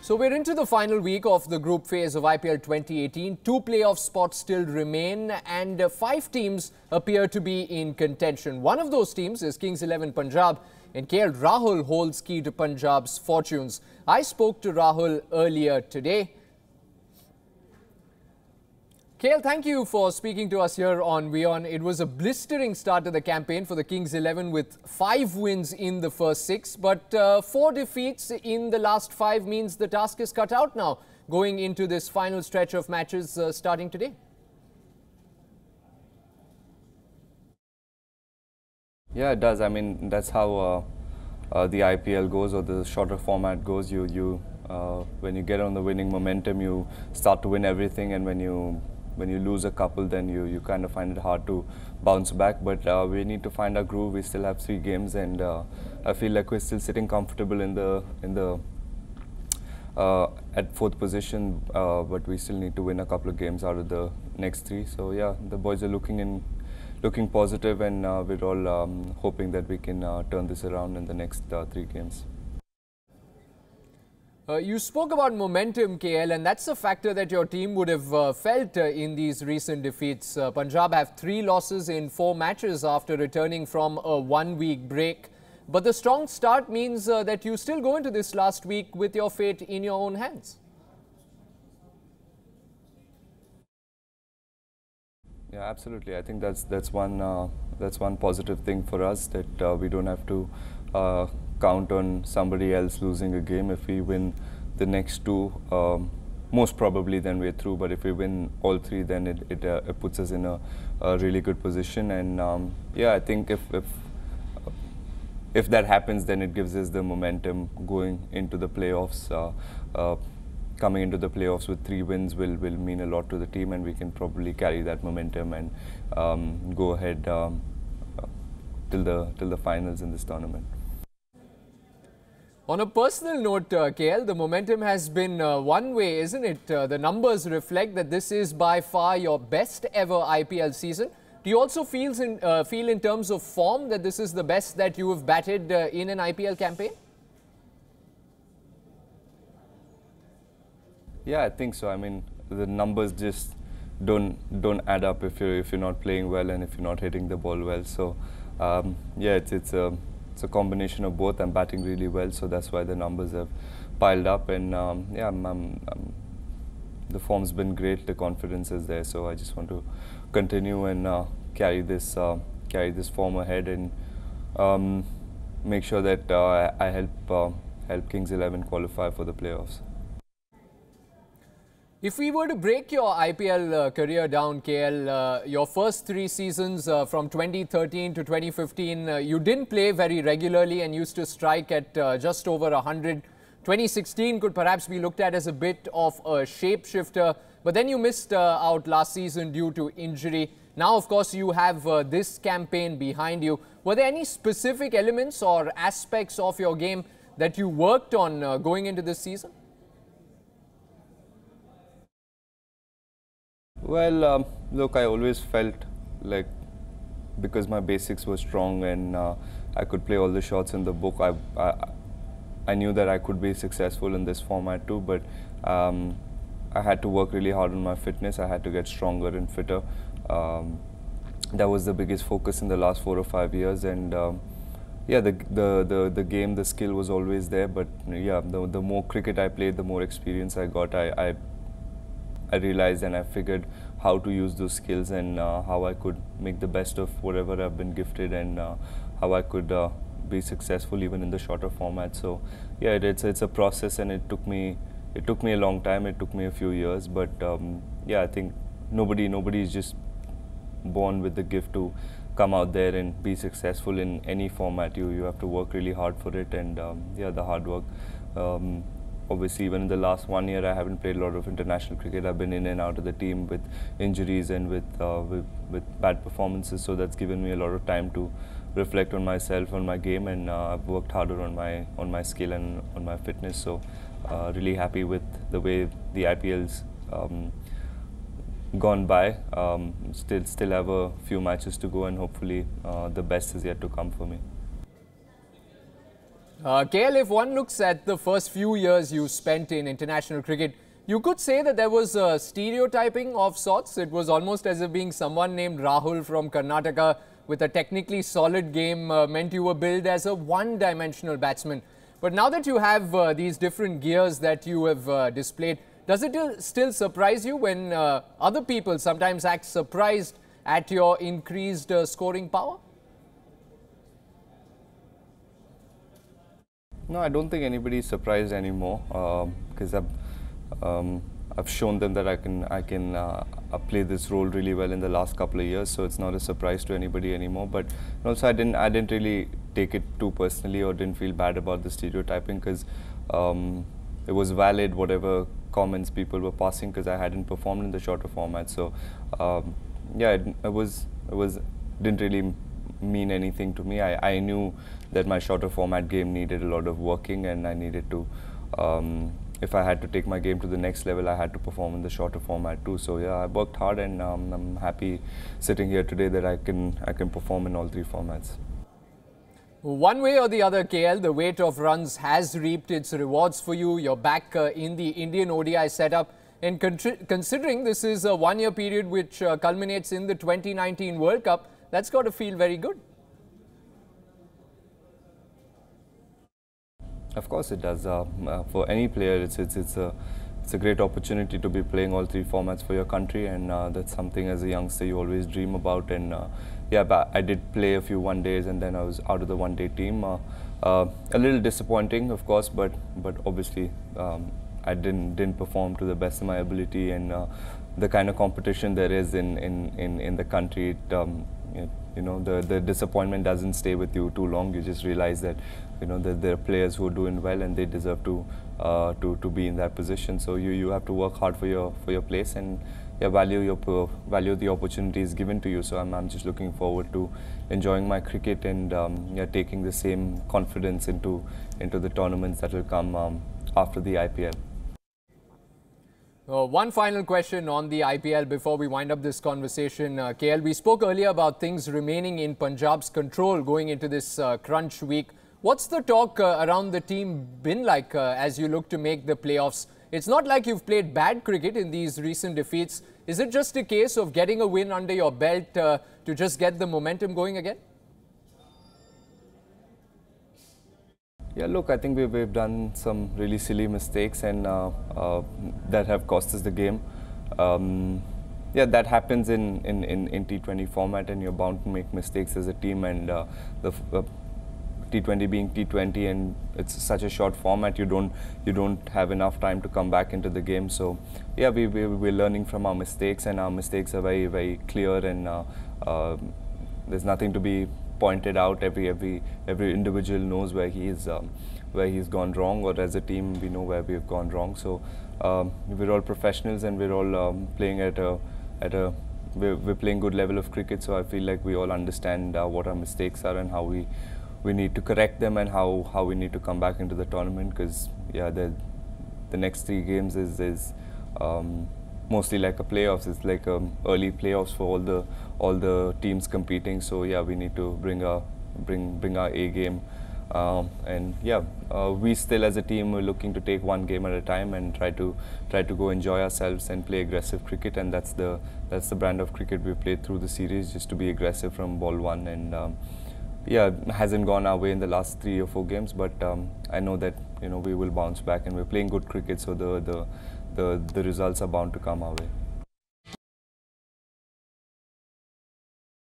So we're into the final week of the group phase of IPL 2018. Two playoff spots still remain and five teams appear to be in contention. One of those teams is Kings XI Punjab and KL Rahul holds key to Punjab's fortunes. I spoke to Rahul earlier today. KL, thank you for speaking to us here on WION. It was a blistering start to the campaign for the Kings XI with 5 wins in the first 6. But 4 defeats in the last 5 means the task is cut out now, going into this final stretch of matches starting today. Yeah, it does. I mean, that's how the IPL goes, or the shorter format goes. When you get on the winning momentum, you start to win everything, and when you lose a couple, then you kind of find it hard to bounce back. But we need to find our groove. We still have 3 games, and I feel like we're still sitting comfortable in the at 4th position. But we still need to win a couple of games out of the next 3. So yeah, the boys are looking positive, and we're all hoping that we can turn this around in the next 3 games. You spoke about momentum, KL, and that's a factor that your team would have felt in these recent defeats. Punjab have 3 losses in 4 matches after returning from a 1-week break. But the strong start means that you still go into this last week with your fate in your own hands. Yeah, absolutely. I think that's one positive thing for us, that we don't have to count on somebody else losing a game. If we win the next 2, most probably then we're through. But if we win all 3, then it puts us in a really good position. And yeah, I think if that happens, then it gives us the momentum going into the playoffs. Coming into the playoffs with 3 wins will mean a lot to the team, and we can probably carry that momentum and go ahead till the finals in this tournament. On a personal note, KL, the momentum has been one way, isn't it? The numbers reflect that this is by far your best ever IPL season. Do you also feel in terms of form that this is the best that you have batted in an IPL campaign? Yeah, I think so. I mean, the numbers just don't add up if you're not playing well and if you're not hitting the ball well. So yeah, it's a combination of both. I'm batting really well, so that's why the numbers have piled up. And yeah, the form's been great. The confidence is there. So I just want to continue and carry this form ahead, and make sure that I help Kings XI qualify for the playoffs. If we were to break your IPL career down, KL, your first 3 seasons from 2013 to 2015, you didn't play very regularly and used to strike at just over 100. 2016 could perhaps be looked at as a bit of a shapeshifter, but then you missed out last season due to injury. Now, of course, you have this campaign behind you. Were there any specific elements or aspects of your game that you worked on going into this season? Well, look, I always felt like, because my basics were strong and I could play all the shots in the book, I knew that I could be successful in this format too. But I had to work really hard on my fitness. I had to get stronger and fitter. That was the biggest focus in the last 4 or 5 years. And yeah, the game, the skill was always there. But yeah, the more cricket I played, the more experience I got. I realized and I figured how to use those skills, and how I could make the best of whatever I've been gifted, and how I could be successful even in the shorter format. So yeah, it's a process, and it took me a long time. It took me a few years, but yeah, I think nobody is just born with the gift to come out there and be successful in any format. You have to work really hard for it, and yeah, the hard work. Obviously, even in the last 1 year, I haven't played a lot of international cricket. I've been in and out of the team with injuries and with bad performances. So that's given me a lot of time to reflect on myself, on my game, and I've worked harder on my skill and on my fitness. So really happy with the way the IPL's gone by. Still have a few matches to go, and hopefully the best is yet to come for me. KL, if one looks at the first few years you spent in international cricket, you could say that there was a stereotyping of sorts. It was almost as if being someone named Rahul from Karnataka with a technically solid game meant you were billed as a one-dimensional batsman. But now that you have these different gears that you have displayed, does it still surprise you when other people sometimes act surprised at your increased scoring power? No, I don't think anybody is surprised anymore because I've shown them that I can play this role really well in the last couple of years, so it's not a surprise to anybody anymore. But also, I didn't really take it too personally or didn't feel bad about the stereotyping because it was valid whatever comments people were passing because I hadn't performed in the shorter format. So yeah, it didn't really mean anything to me. I knew that my shorter format game needed a lot of working, and I needed to, if I had to take my game to the next level, I had to perform in the shorter format too. So yeah, I worked hard, and I'm happy sitting here today that I can perform in all three formats. One way or the other, KL, the weight of runs has reaped its rewards for you. You're back in the Indian ODI setup. And considering this is a one-year period which culminates in the 2019 World Cup, that's got to feel very good. Of course it does. For any player, it's a great opportunity to be playing all three formats for your country, and that's something as a youngster you always dream about. And yeah, but I did play a few one-days, and then I was out of the one-day team. A little disappointing, of course, but obviously I didn't perform to the best of my ability, and the kind of competition there is in the country. You know, the disappointment doesn't stay with you too long. You just realize that, you know, there are players who are doing well and they deserve to be in that position. So you have to work hard for your place, and yeah, value the opportunities given to you. So I'm just looking forward to enjoying my cricket and yeah, taking the same confidence into the tournaments that will come after the IPL. One final question on the IPL before we wind up this conversation. KL, we spoke earlier about things remaining in Punjab's control going into this crunch week. What's the talk around the team been like as you look to make the playoffs? It's not like you've played bad cricket in these recent defeats. Is it just a case of getting a win under your belt to just get the momentum going again? Yeah, look, I think we've done some really silly mistakes, and that have cost us the game. Yeah, that happens in T20 format, and you're bound to make mistakes as a team. And the T20 being T20, and it's such a short format, you don't have enough time to come back into the game. So yeah, we're learning from our mistakes, and our mistakes are very, very clear, and there's nothing to be pointed out. Every individual knows where he's gone wrong, or as a team we know where we've gone wrong. So we're all professionals, and we're all playing we're playing good level of cricket. So I feel like we all understand what our mistakes are and how we need to correct them, and how we need to come back into the tournament. Because yeah, the next 3 games is mostly like a playoffs. It's like early playoffs for all the teams competing. So yeah, we need to bring our A game, and yeah, we still as a team are looking to take one game at a time and try to go enjoy ourselves and play aggressive cricket. And that's the brand of cricket we played through the series, just to be aggressive from ball one. And yeah, it hasn't gone our way in the last 3 or 4 games, but I know that, you know, we will bounce back, and we're playing good cricket, so the results are bound to come our way.